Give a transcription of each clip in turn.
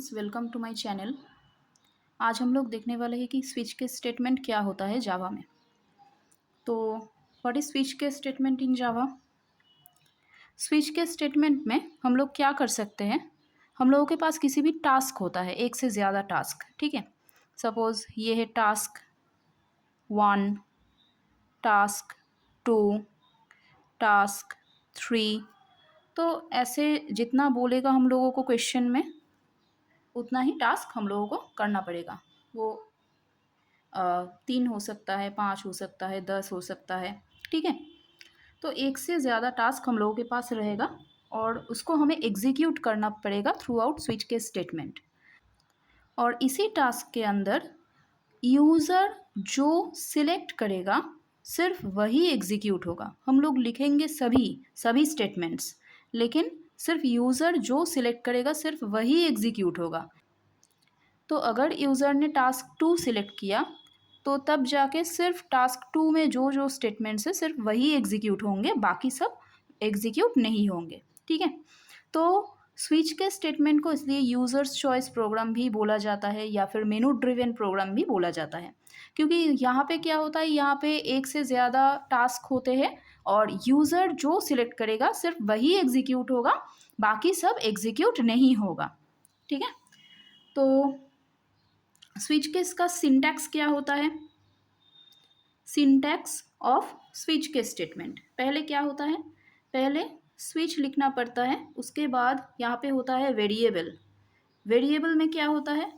Friends, welcome to my channel. आज हम लोग देखने वाले हैं कि स्विच केस स्टेटमेंट क्या होता है जावा में। तो what is switch case statement in Java? Switch case statement में हम लोग क्या कर सकते हैं, हम लोगों के पास किसी भी टास्क होता है, एक से ज़्यादा टास्क, ठीक है। सपोज ये है टास्क 1, टास्क 2, टास्क 3। तो ऐसे जितना बोलेगा हम लोगों को क्वेश्चन में, उतना ही टास्क हम लोगों को करना पड़ेगा। वो 3 हो सकता है, 5 हो सकता है, 10 हो सकता है, ठीक है। तो एक से ज़्यादा टास्क हम लोगों के पास रहेगा और उसको हमें एग्जीक्यूट करना पड़ेगा थ्रू आउट स्विच के स्टेटमेंट। और इसी टास्क के अंदर यूज़र जो सिलेक्ट करेगा सिर्फ वही एग्जीक्यूट होगा। हम लोग लिखेंगे सभी स्टेटमेंट्स, लेकिन सिर्फ यूज़र जो सिलेक्ट करेगा सिर्फ वही एग्जीक्यूट होगा। तो अगर यूज़र ने टास्क 2 सिलेक्ट किया तो तब जाके सिर्फ टास्क 2 में जो जो स्टेटमेंट्स है सिर्फ वही एग्जीक्यूट होंगे, बाकी सब एग्जीक्यूट नहीं होंगे, ठीक है। तो स्विच के स्टेटमेंट को इसलिए यूज़र्स चॉइस प्रोग्राम भी बोला जाता है या फिर मेनू ड्रिवन प्रोग्राम भी बोला जाता है, क्योंकि यहाँ पे क्या होता है, यहाँ पे एक से ज़्यादा टास्क होते हैं और यूज़र जो सिलेक्ट करेगा सिर्फ वही एग्जीक्यूट होगा, बाकी सब एग्जीक्यूट नहीं होगा, ठीक है। तो स्विच केस का सिंटैक्स क्या होता है? Syntax off switch case statement, पहले क्या होता है, पहले स्विच लिखना पड़ता है, उसके बाद यहाँ पे होता है वेरिएबल। वेरिएबल में क्या होता है,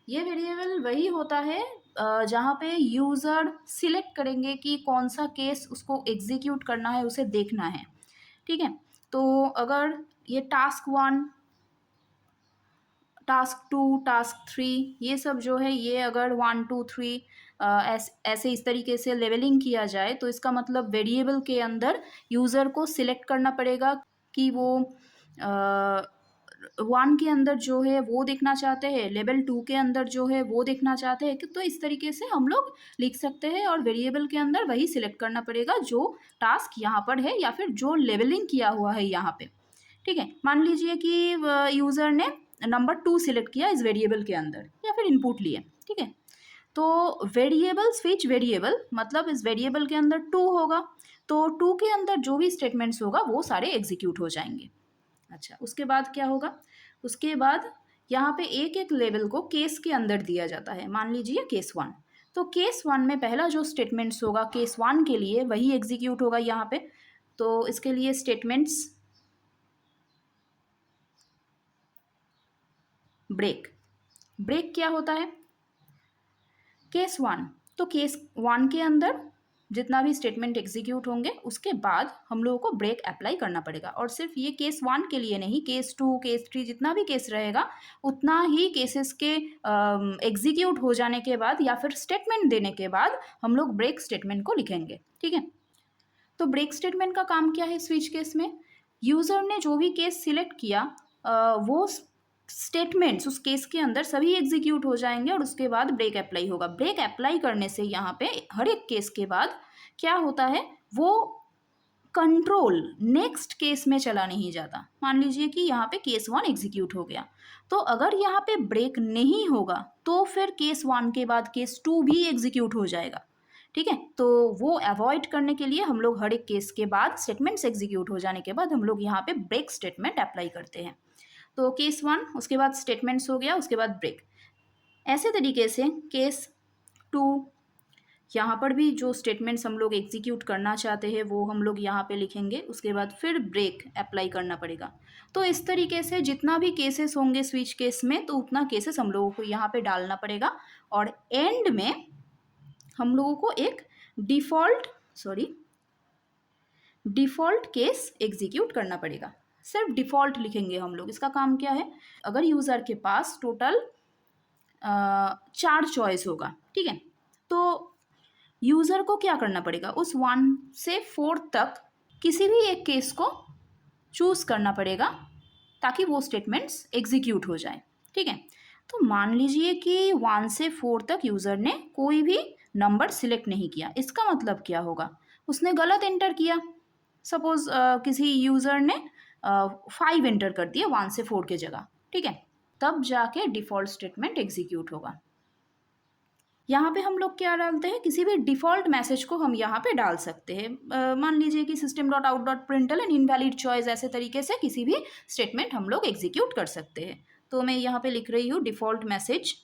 ये वेरिएबल वही होता है जहाँ पे यूज़र सिलेक्ट करेंगे कि कौन सा केस उसको एग्जीक्यूट करना है, उसे देखना है, ठीक है। तो अगर ये टास्क 1, टास्क 2, टास्क 3, ये सब जो है, ये अगर 1 2 3 ऐसे इस तरीके से लेवलिंग किया जाए तो इसका मतलब वेरिएबल के अंदर यूज़र को सिलेक्ट करना पड़ेगा कि वो 1 के अंदर जो है वो देखना चाहते हैं, लेवल 2 के अंदर जो है वो देखना चाहते हैं, तो इस तरीके से हम लोग लिख सकते हैं। और वेरिएबल के अंदर वही सिलेक्ट करना पड़ेगा जो टास्क यहाँ पर है या फिर जो लेवलिंग किया हुआ है यहाँ पे, ठीक है। मान लीजिए कि यूज़र ने नंबर 2 सिलेक्ट किया इस वेरिएबल के अंदर या फिर इनपुट लिए, ठीक है। तो वेरिएबल स्विच वेरिएबल मतलब इस वेरिएबल के अंदर 2 होगा, तो 2 के अंदर जो भी स्टेटमेंट्स होगा वो सारे एग्जीक्यूट हो जाएंगे। अच्छा, उसके बाद क्या होगा, उसके बाद यहाँ पे एक एक लेवल को केस के अंदर दिया जाता है। मान लीजिए केस 1, तो केस 1 में पहला जो स्टेटमेंट्स होगा केस 1 के लिए वही एग्जीक्यूट होगा यहाँ पे। तो इसके लिए स्टेटमेंट्स ब्रेक, ब्रेक क्या होता है, केस 1, तो केस 1 के अंदर जितना भी स्टेटमेंट एग्जीक्यूट होंगे उसके बाद हम लोगों को ब्रेक अप्लाई करना पड़ेगा। और सिर्फ ये केस 1 के लिए नहीं, केस 2, केस 3 जितना भी केस रहेगा उतना ही केसेस के एग्जीक्यूट हो जाने के बाद या फिर स्टेटमेंट देने के बाद हम लोग ब्रेक स्टेटमेंट को लिखेंगे, ठीक है। तो ब्रेक स्टेटमेंट का काम क्या है स्विच केस में, यूज़र ने जो भी केस सिलेक्ट किया वो स्टेटमेंट्स उस केस के अंदर सभी एग्जीक्यूट हो जाएंगे और उसके बाद ब्रेक अप्लाई होगा। ब्रेक अप्लाई करने से यहाँ पे हर एक केस के बाद क्या होता है, वो कंट्रोल नेक्स्ट केस में चला नहीं जाता। मान लीजिए कि यहाँ पे केस 1 एग्जीक्यूट हो गया, तो अगर यहाँ पे ब्रेक नहीं होगा तो फिर केस 1 के बाद केस 2 भी एग्जीक्यूट हो जाएगा, ठीक है। तो वो अवॉइड करने के लिए हम लोग हर एक केस के बाद स्टेटमेंट्स एग्जीक्यूट हो जाने के बाद हम लोग यहाँ पे ब्रेक स्टेटमेंट अप्लाई करते हैं। तो केस 1, उसके बाद स्टेटमेंट्स हो गया, उसके बाद ब्रेक। ऐसे तरीके से केस 2, यहाँ पर भी जो स्टेटमेंट्स हम लोग एग्जीक्यूट करना चाहते हैं वो हम लोग यहाँ पे लिखेंगे, उसके बाद फिर ब्रेक अप्लाई करना पड़ेगा। तो इस तरीके से जितना भी केसेस होंगे स्विच केस में, तो उतना केसेस हम लोगों को यहाँ पे डालना पड़ेगा और एंड में हम लोगों को एक डिफ़ॉल्ट केस एग्जीक्यूट करना पड़ेगा। सिर्फ डिफ़ॉल्ट लिखेंगे हम लोग। इसका काम क्या है, अगर यूज़र के पास टोटल 4 चॉइस होगा, ठीक है, तो यूज़र को क्या करना पड़ेगा, उस 1 से 4 तक किसी भी एक केस को चूज़ करना पड़ेगा ताकि वो स्टेटमेंट्स एग्जीक्यूट हो जाए, ठीक है। तो मान लीजिए कि 1 से 4 तक यूज़र ने कोई भी नंबर सिलेक्ट नहीं किया, इसका मतलब क्या होगा, उसने गलत एंटर किया। सपोज़ किसी यूज़र ने 5 एंटर कर दिया 1 से 4 के जगह, ठीक है। तब जाके डिफ़ॉल्ट स्टेटमेंट एग्जीक्यूट होगा। यहाँ पे हम लोग क्या डालते हैं, किसी भी डिफ़ॉल्ट मैसेज को हम यहाँ पे डाल सकते हैं। मान लीजिए कि system dot out dot println invalid choice, ऐसे तरीके से किसी भी स्टेटमेंट हम लोग एग्जीक्यूट कर सकते हैं। तो मैं यहाँ पे लिख रही हूँ डिफ़ॉल्ट मैसेज,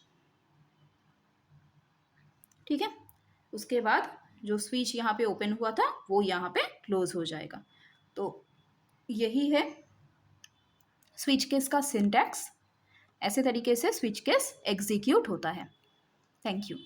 ठीक है। उसके बाद जो स्विच यहाँ पे ओपन हुआ था वो यहाँ पे क्लोज हो जाएगा। तो यही है स्विच केस का सिंटैक्स। ऐसे तरीके से स्विच केस एग्जीक्यूट होता है। Thank you.